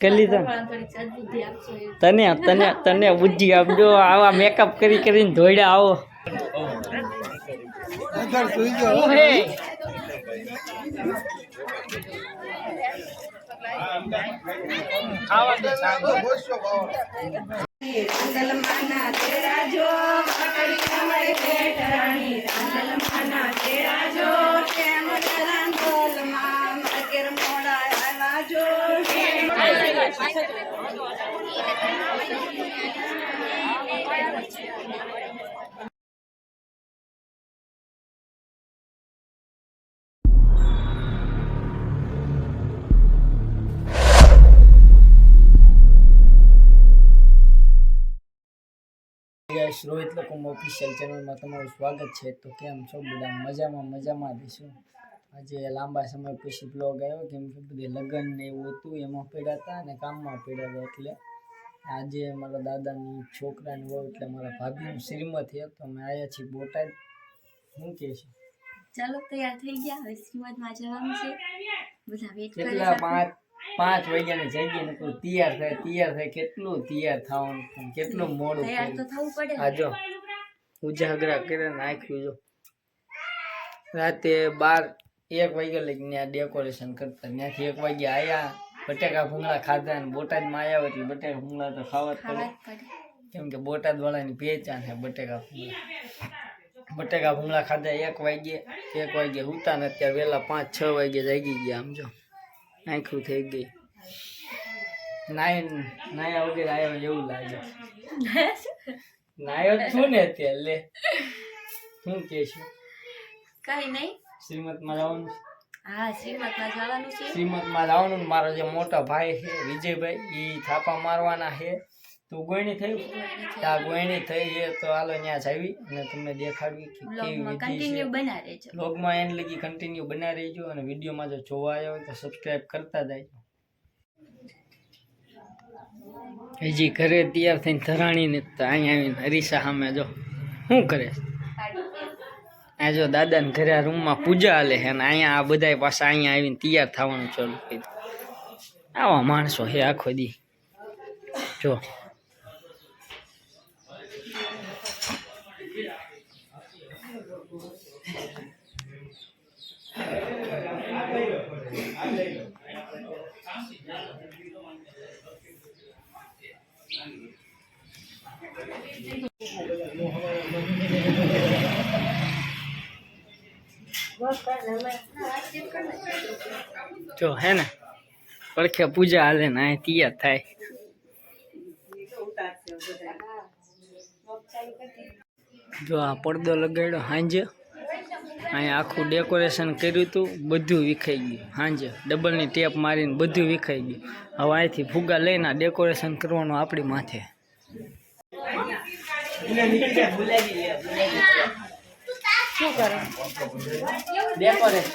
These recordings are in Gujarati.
કરી લીધા તને તને તને બુદ્ધિ આપજો આવા મેકઅપ કરી કરીને ધોઈડા આવો રોહિત લોકમ ઓફિશિયલ ચેનલમાં તમારું સ્વાગત છે। તો કેમ છો બધા? મજામાં દઈશું। આજે લાંબા સમય પછી બ્લોગ આવ્યો, કેમ કે બધે લગ્ન ને એવું હતું, એમાં પડ્યા હતા અને કામમાં પડ્યા હતા। એટલે આજે મારા દાદાની છોકરાની વહુ એટલે મારા ભાભીનું શ્રીમત છે, તો અમે આવ્યા છીએ બોટાદ। શું કહે છે? ચાલો તૈયાર થઈ ગયા, હવે શ્રીમતમાં જવાનું છે। બધા વેટ કરે છે। કેટલા 5 વાગ્યાની જગ્યાએ નકરું તૈયાર થાય કેટલું તૈયાર થવાનું, કેટલું મોડું તૈયાર તો થવું પડે। આ જો ઉજાગરા કરીને નાખ્યું, જો રાતે 1 વાગ્યા લઈને ત્યાં ડેકોરેશન કરતા, ત્યાંથી 1 વાગ્યા આવ્યા, બટેકા ભૂંગળા ખાધા અને બોટાદમાં આવ્યા એટલે બટેકા ભૂંગળા તો ખાવા જ પડે, કેમ કે બોટાદ વાળાની પહેચાન છે બટેકા ભૂંગળા ખાધા। 1 વાગ્યે ઉતા ને અત્યારે વહેલા 5-6 વાગ્યે જાગી ગયા। આમ જો આંખું થઈ ગઈ, નાયા વગેરે આવ્યો એવું લાગે। નાયો છું ને અત્યારે, લે શું કે છે? કઈ નહીં, શ્રીમતમાં જવાનું છે। હા, શ્રીમતમાં જવાનું છે। શ્રીમતમાં જવાનું। મારો જે મોટા ભાઈ છે વિજયભાઈ, એ થાપા મારવાના છે। તો ગોયણી થઈ છે, તો હાલો ત્યાં જાવી અને તમને દેખાડવી કે કેવી વિધિ છે। બ્લોગમાં એન્ડ લગી કન્ટિન્યુ બના રહેજો, અને વિડીયોમાં જો જોવા આવ્યા હોય તો સબસ્ક્રાઇબ કરતા જાય। હજી ઘરે તૈયાર થઈને ધરાણી ને તો અહીંયા આવીને હરીસા સામે જો શું કરે છે? આ જો દાદાને ઘરે આ રૂમમાં પૂજા હાલે છે, અને અહીંયા આ બધા પાછા અહીંયા આવીને તૈયાર થવાનું ચાલુ કર્યું। આવા માણસો છે આખો દી, જો જો હે ને પડખે પૂજા હાલે ને અહીં તૈયાર થાય। જો આ પડદો લગાડ્યો સાંજે, અહીંયા આખું ડેકોરેશન કર્યું હતું, બધું વિખાઈ ગયું સાંજે, ડબલની ટેપ મારીને બધું વિખાઈ ગયું। હવે અહીંથી ફુગા લઈને ડેકોરેશન કરવાનું આપણી માથે। શું કરે ડેકોરેશન?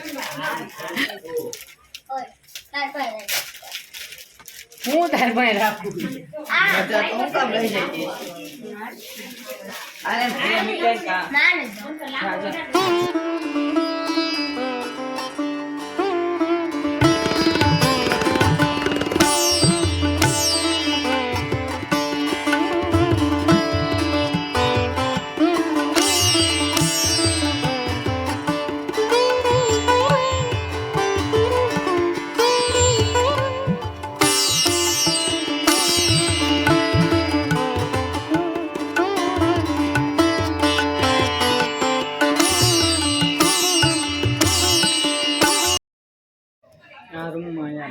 હું તાર પાસે રાખું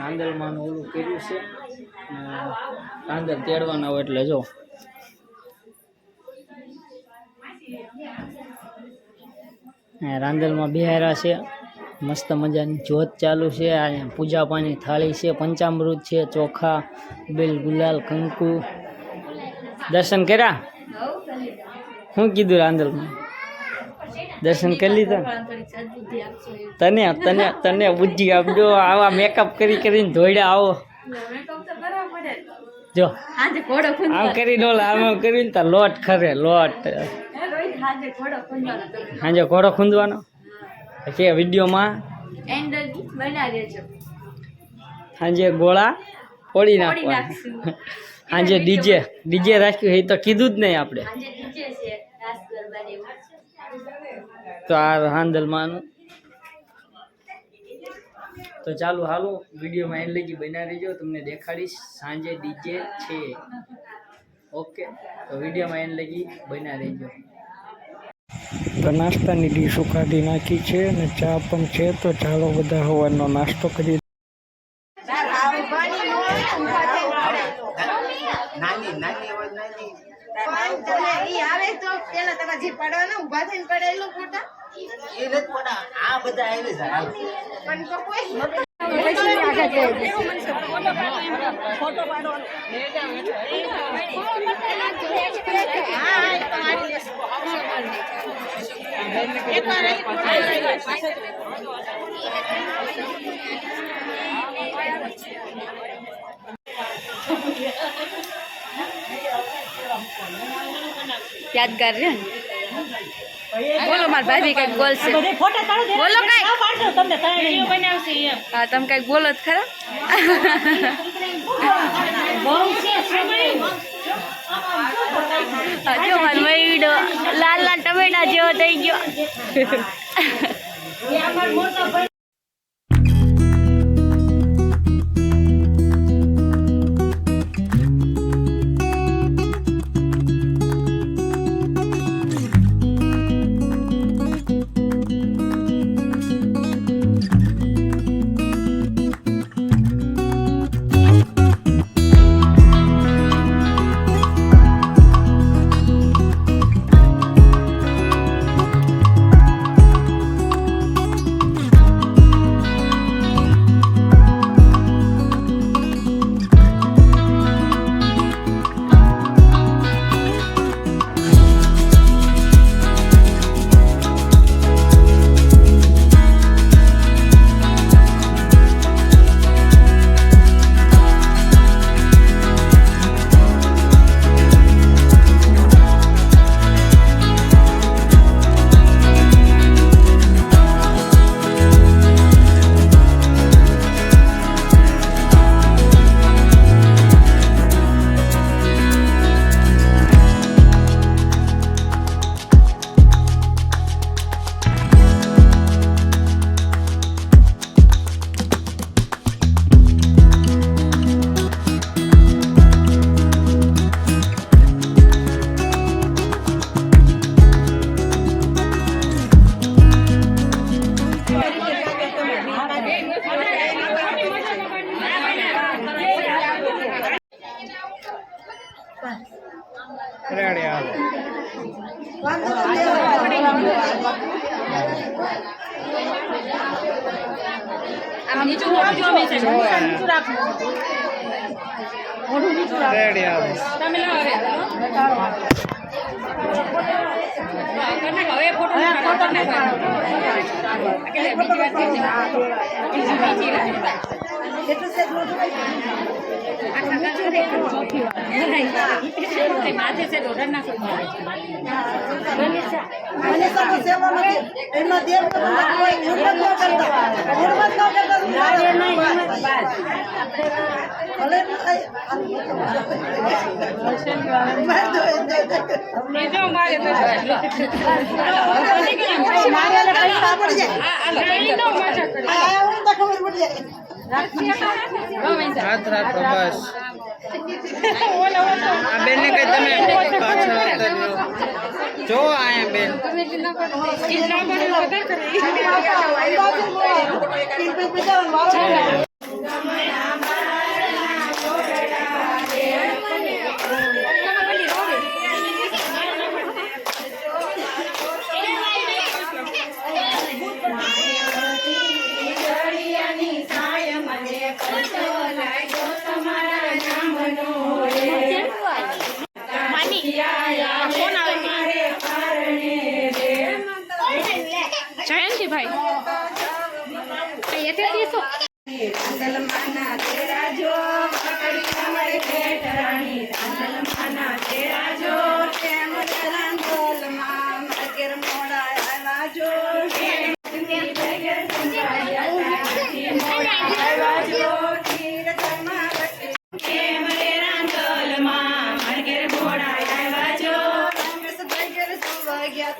રાંદલમાં ઓલું કર્યું છે, રાંદલ તેડવાના હોય એટલે જો રાંદલમાં બિહારા છે, મસ્ત મજાની જોત ચાલુ છે। અહીંયા પૂજા પાણી થાળી છે, પંચામૃત છે, ચોખા, બેલ, ગુલાલ, કંકુ। દર્શન કર્યા? શું કીધું રાંદલમાં? દર્શન કરી લીધા? તને તને તને બુદ્ધિ આપજો આવા મેકઅપ કરીને ધોઈડા આવો। જો આમ કરી નો આમ કરીને તો લોટ ખરે લોટ હાજે ઘોડો ખૂંદવાનો કે વિડીયોમાં હાજે ગોળા ફોડી ફોડી નાખવાનું. નાખશું. આજે ડીજે રાખ્યું એ તો કીધું જ નહીં આપણે. આજે DJ છે રાસ ગરબા ને એવું. તો આ હાંદલમાંનું. તો ચાલો હાલો વિડીયોમાં એન્ડ લગી બન્યા રહેજો, તમને દેખાડીશ સાંજે ડીજે છે. ઓકે, તો વિડીયોમાં એન્ડ લગી બન્યા રહેજો. તો નાસ્તાની ડીશો કાઢી નાખી છે અને ચા પણ છે. તો ચાલો બધા સવારનો નાસ્તો કરી. યાદગાર છે. બોલો મારા ભાભી કઈક બોલશે. બોલો કઈક. હા તમે કઈક બોલો જ ખરા. જો મારો વૈડો લાલ લાલ ટમેટા જેવો થઈ ગયો. રેડી હાલો. રેડી હાથ રાખો બસ. આ બેન ને કઈ તમે પાછળ આવતા રહ્યો. જો આયા બેન જયંતિભાઈ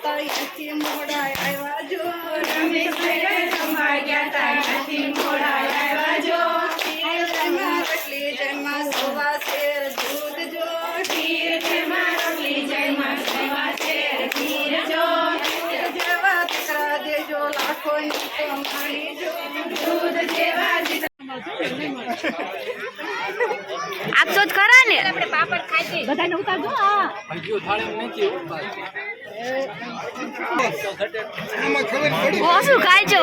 તા અહીંથી મોડા આવ્યા જો રમેશભાઈ રમવા ગયા તા અહીંથી મોડા આવ્યા જો રોટલી જન્મા સવા શેર દૂધ જો ખીર જન્મા રોટલી જન્મા સવા શેર ખીર જો જેવા દીકરા દેજો લાખોની કમાણી જો દૂધ જેવા આપશો જ ખરા ને આપણે પાપડ ખાઈ બધાને ઉતારજો ઓછું ખાઈજો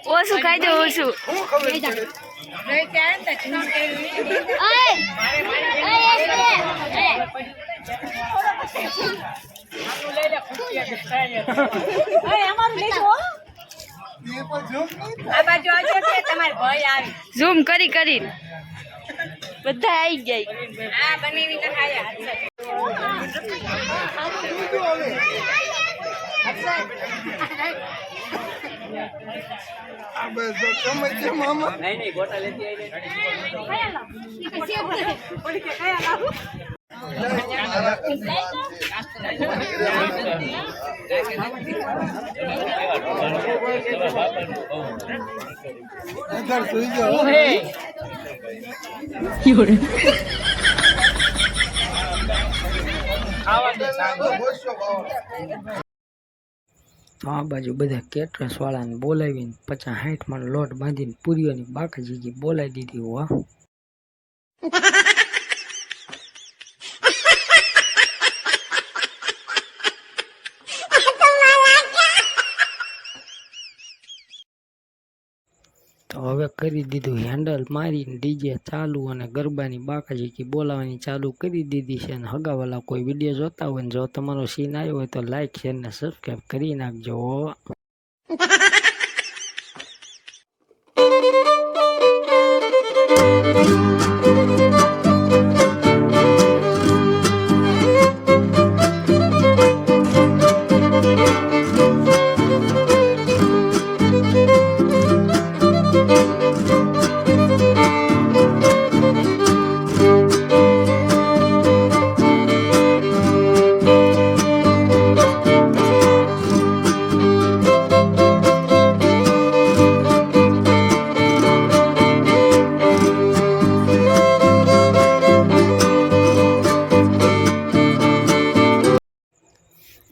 ઓછું ખાઈજો ઓછું ઝૂમ કરી કરી બધા આવી જાય તો આ બાજુ બધા કેટરસ વાળાને બોલાવીને 50-60 માં લોટ બાંધીને પૂરીઓની બાકાજી બોલાવી દીધી હો તો હવે કરી દીધું હેન્ડલ મારીને ડીજે ચાલુ અને ગરબાની બાકાજી બોલાવાની ચાલુ કરી દીધી છે અને હગાવાલા કોઈ વિડીયો જોતા હોય ને જો તમારો સીન આવ્યો હોય તો લાઈક શેર ને સબસ્ક્રાઈબ કરી નાખજો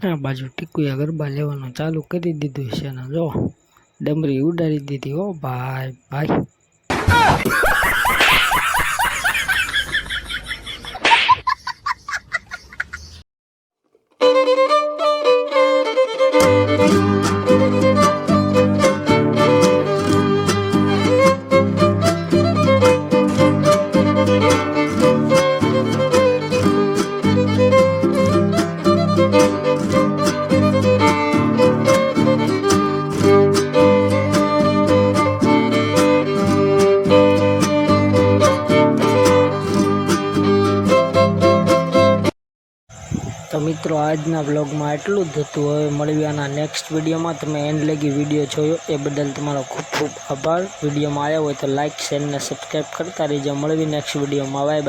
આ બાજુ ટીકુયા ગરબા લેવાનું ચાલુ કરી દીધું છે ને જો ડમરી ઉડાડી દીધી હો ભાઈ ભાઈ તો મિત્રો આજના બ્લોગમાં એટલું જ હતું હવે મળીએ આના નેક્સ્ટ વિડીયોમાં તમે એન્ડ લગી વિડીયો જોયો એ બદલ તમારો ખૂબ ખૂબ આભાર વિડીયોમાં આવ્યા હોય તો લાઇક શેર ને સબસ્ક્રાઈબ કરતા રહેજો મળીએ નેક્સ્ટ વિડીયોમાં બાય.